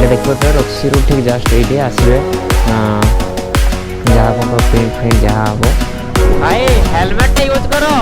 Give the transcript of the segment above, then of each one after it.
देखो तो रक्सी रू ठीक जस्ट ये आसवे जहाँ प्रिंट फ्रिंट जहाँ हम भाई हेलमेट यूज करो।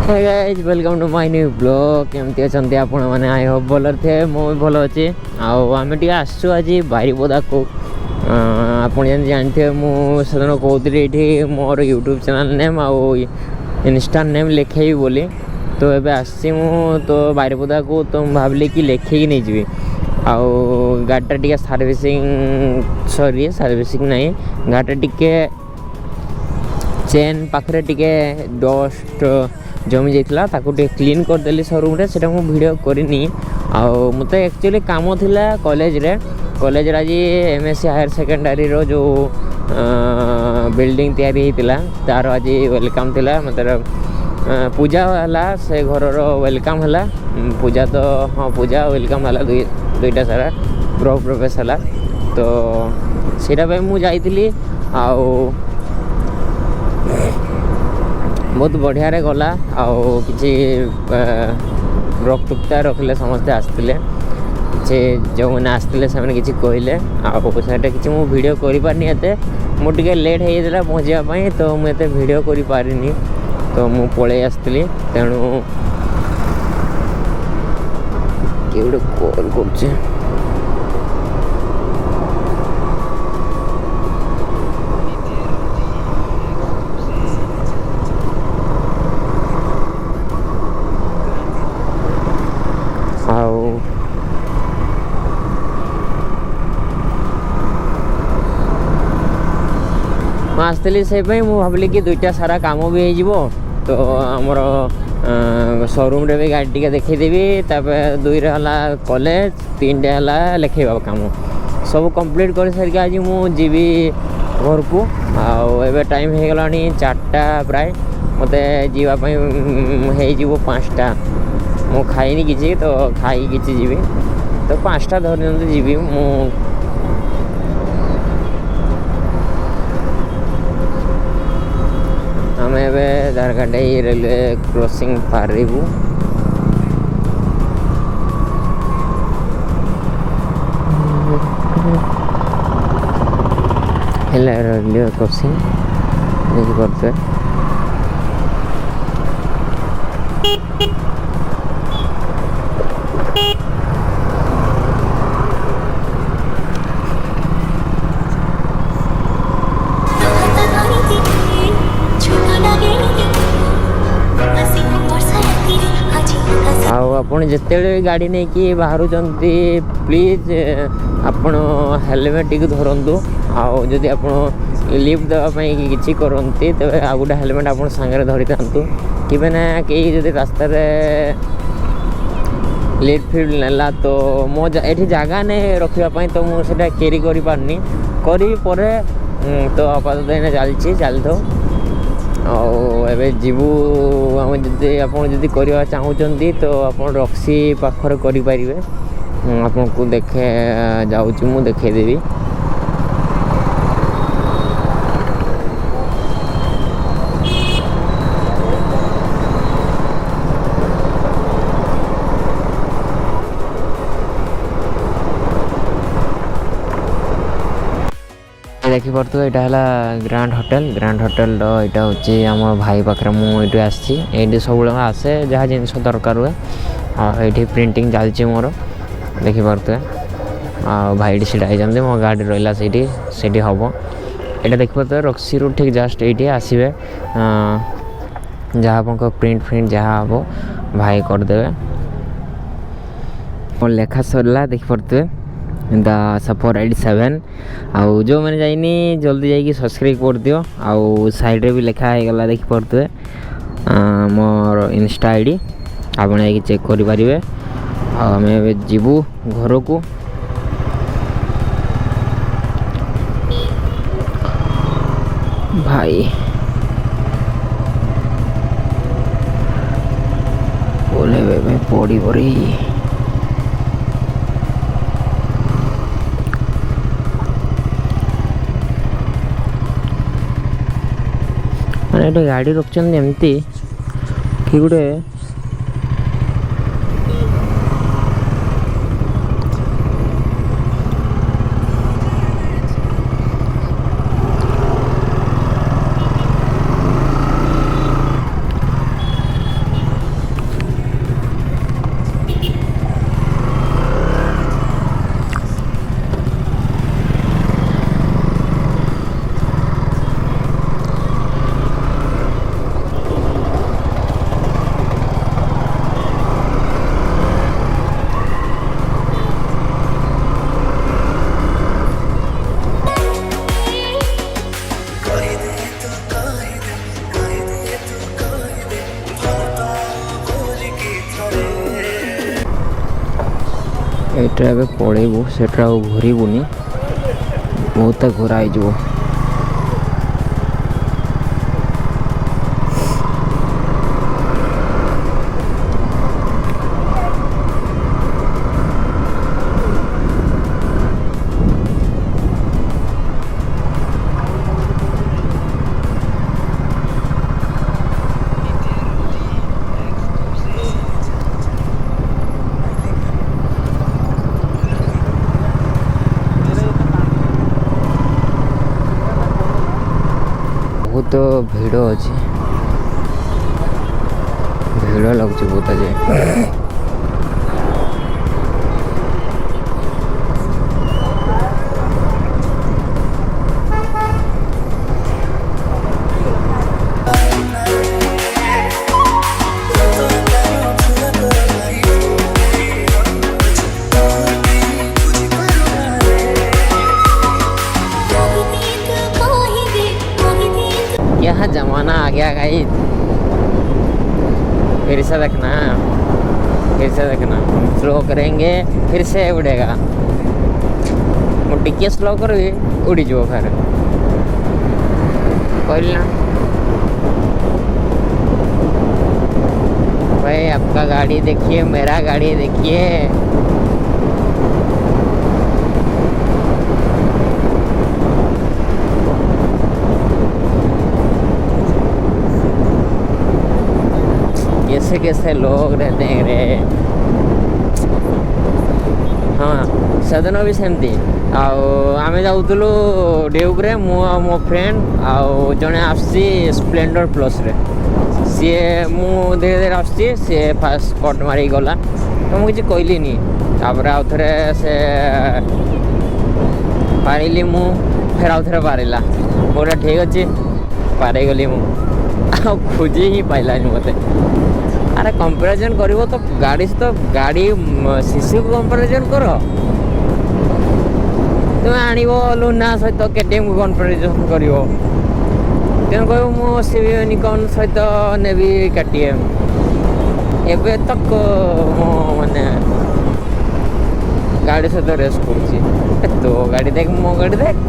Hi guys welcome to my new blog केमती अच्छा आपण मैंने आई होप भल थे मुझे भल अच्छे आम टे आसु आज बारिपदा को आपड़ जानते मुझे कहती ये मोर यूट्यूब चैनल नेम आउ इंस्टा नेम लिखे बोली तो ये आसी तो बारिपदा को तो भाविली कि लिखे नहीं जी आउ गाड़ीटा टी सर्विसिंग सॉरी सर्विसिंग नहीं गाड़ीटा टी चेन पाखे टी डस्ट जमी जाइला ताकू क्लीन करदेली शोरूम रे सेटा मु वीडियो करनी आउ मते एक्चुअली काम थिला कॉलेज रे आज एमएससी हायर सेकेंडरी रो जो बिल्डिंग तैयारी होता तार आज वेलकम थिला मतलब पूजा हला से घर रो वेलकम हला पूजा तो हाँ पूजा वेलकम हला दुईटा सारा गृह प्रवेश हला तो सेटा पे मु जाइतिली आउ बहुत बढ़िया रे गला आउ किसी रोकटुकता रखले समस्ते आसते से जो मैंने आसते से किसी कहले आटा कि मुझे वीडियो करें मुझे लेट होता पहुँचापी तो मुझे वीडियो करें तो मु पलि आसती तेणु किए गोटे कॉल कर आसती से भाविली कि दुईटा सारा कम भी हो तो आमर शोरूम रे भी गाड़ी टी देखीदेवी तापर दुई है कॉलेज तीन टे है लिखेबा कम सब कंप्लीट कर सारिक आज मुझे घर को आए टाइम हो गला 4टा प्राय मत जावाई हो 5टा मु खाइनी किसी तो खाई किसी जीवी तो 5टा धरते जीवी मु आम ए दारगाटाई रेलवे क्रॉसिंग पारिबू रेलवे क्रॉसिंग देखी पारे आपन जिते गाड़ी नहीं कि बाहर प्लीज आपण हेलमेट टी धरतु आदि आप लिफ्ट देवाई कि करती तेज आ गए हेलमेट आप सागर धरी था कि कहीं जब रास्तार लिफ्ट फिफ्ट नेला तो मो ये जगह नहीं रखापी तो मुझे कैरी करें तो आपातत चलती चलता आवे जीवु आम जदि आप करवा चाहूँगी तो आप रक्सी पाखर करें आपन को देखे जाऊँ मु देखेदेवी देखी पार्थ यहाँ ग्रांड होटेल यहाँ हूँ आम भाई पाखे मुझे आसी सब आसे जहाँ जिनस दरकार हुए ये प्रिंटिंग चलती मोर देखी पारे भाई सीटा होती मो गाड़ी रहा से हम यहाँ देखी पारे रक्सी रू ठीक जस्ट ये आसवे जहाँ आप प्रिंट फ्रिंट जहाँ हम भाई करदे मोर लेखा सरला देखी पारे द सफर 87 आउ जो मैंने जाइनी जल्दी जाइए सब्सक्राइब कर दियो आउ साइड रे भी लिखा है गला देखि पड़ते मोर इंस्टा आईडी आप चेक करें आम जीवु घर को भाई बोले पड़ी पड़ी मैंने ये गाड़ी रखुच्च एमती कि गोटे एटा ए पलैबू सेटा घूरबुनि बहुत घोरा हो बहुत भिड़ अच्छी भिड़ लगुच बहुत आज क्या जमाना आ गया गाइस। फिर से देखना स्लो करेंगे फिर से उड़ेगा टिके स्लो कर उड़ी जो फिर कहना भाई आपका गाड़ी देखिए मेरा गाड़ी देखिए कैसे कैसे लोग रहते हैं रे। हाँ सेदिन भी सेमती आम जाऊलु ड्यूब्रे मो फ्रेंड आउ जड़े आसी स्प्लेंडर प्लस रे सी मु धीरे धीरे आसी सी फास्ट कट मारी गला तो मुझे कहली तापर आउ थे से पारिली मु फिर आउ थे पारिला बोला ठीक अच्छे पारे गली मु खोजी ही पाइलानी मत अरे कंपैरिजन करिवो तो गाड़ी से तो गाड़ी सीसी को कंपैरिजन करो तुम आनिबो लुना सहित केटीएम को कंपैरिजन करिवो तेन कहबो मो सीवी निकॉन सहित नेबी केटीएम एबे तक मो माने गाड़ी से तो रेस करछि तो गाड़ी देख मो गाड़ी देख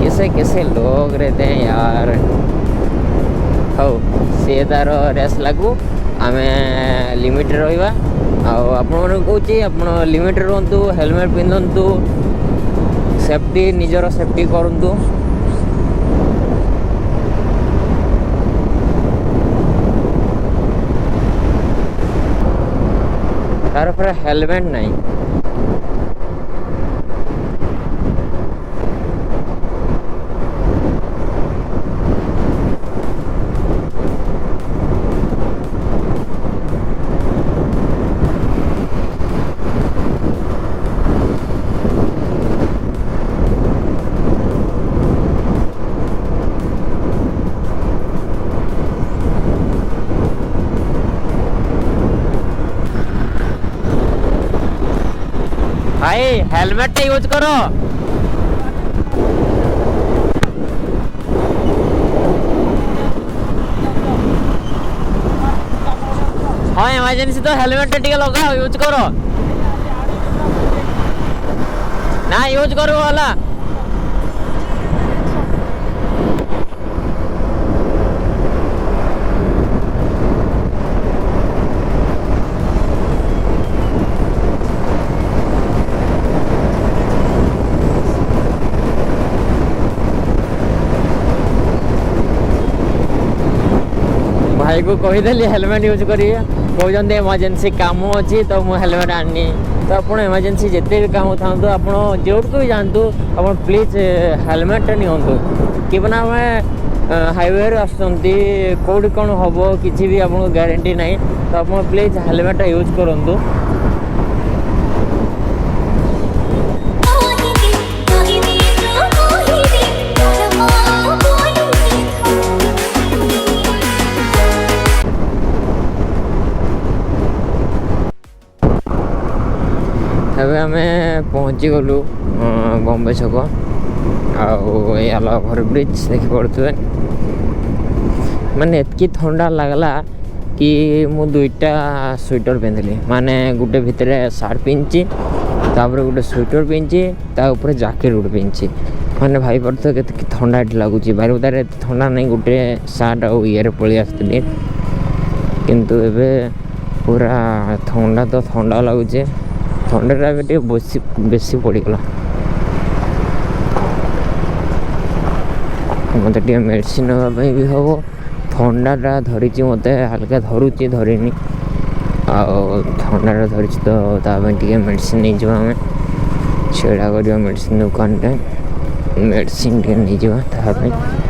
कैसे कैसे लोग रहते हैं यार। हो सी तार रेस लागू आम लिमिट रहा आपण कौन लिमिट रुहतु हेलमेट पिंधतु सेफ्टी निजर सेफ्टी करूँ तार पर हेलमेट नहीं भाई हेलमेट यूज करो। हाँ इमरजेंसी तो हेलमेट टिके लगाओ यूज करो ना यूज करो वाला भाई को कहीदेली हेलमेट यूज करिए कहते इमरजेंसी कम अच्छी तो मुझे हेलमेट आनी तो आप इमरजेंसी जिते भी कम था आप जो भी जातु आप प्लीज हेलमेट नियंतु कि हाईवे आसुँच कौटी कौन हम किसी भी आपको गारंटी ना तो आप प्लीज हेलमेट यूज करूँ ଏବେ ଆମେ ପହଞ୍ଚି ଗଲୁ ବମ୍ବେ ଛକ ଆଉ ଏ ଓଭର ବ୍ରିଜ ଦେଖିପାରୁଥିବେ ମାନେ ଏତିକି ଥଣ୍ଡା ଲାଗିଲା କି ମୁଁ ଦୁଇଟା ସ୍ୱେଟର ପିନ୍ଧିଲି ମାନେ ଗୋଟେ ଭିତରେ ସାର୍ଟ ପିନ୍ଧିଛି ତାପରେ ଗୋଟେ ସ୍ୱେଟର ପିନ୍ଧିଛି ତା ଉପରେ ଜ୍ୟାକେଟ୍ ଗୋଟେ ପିନ୍ଧିଛି ମାନେ ଭାବିପାରୁଥିବେ କେତିକି ଥଣ୍ଡା ଏଠି ଲାଗୁଛି ବାରିପଦାରେ ଏତେ ଥଣ୍ଡା ନାହିଁ ଗୋଟେ ସାର୍ଟ ଆଉ ଇଏରେ ପଳେଇ ଆସିଥିଲି କିନ୍ତୁ ଏବେ ପୁରା ଥଣ୍ଡା ତ ଥଣ୍ଡା ଲାଗୁଛି ଥଣ୍ଡାଟା ଏବେ ଟିକେ ବେଶୀ ପଡ଼ିଗଲା ମୋତେ ଟିକେ ମେଡ଼ିସିନ୍ ନେବା ପାଇଁ ବି ହେବ ଥଣ୍ଡାଟା ଧରିଛି ମୋତେ ହାଲକା ଧରୁଛି ଧରିନି ଆଉ ଥଣ୍ଡାଟା ଧରିଛି ତ ତା ପାଇଁ ଟିକେ ମେଡ଼ିସିନ୍ ନେଇଯିବା ଆମେ ଛିଡ଼ା କରିବା ମେଡ଼ିସିନ୍ ଦୋକାନରେ ମେଡ଼ିସିନ୍ ଟିକେ ନେଇଯିବା ତା ପାଇଁ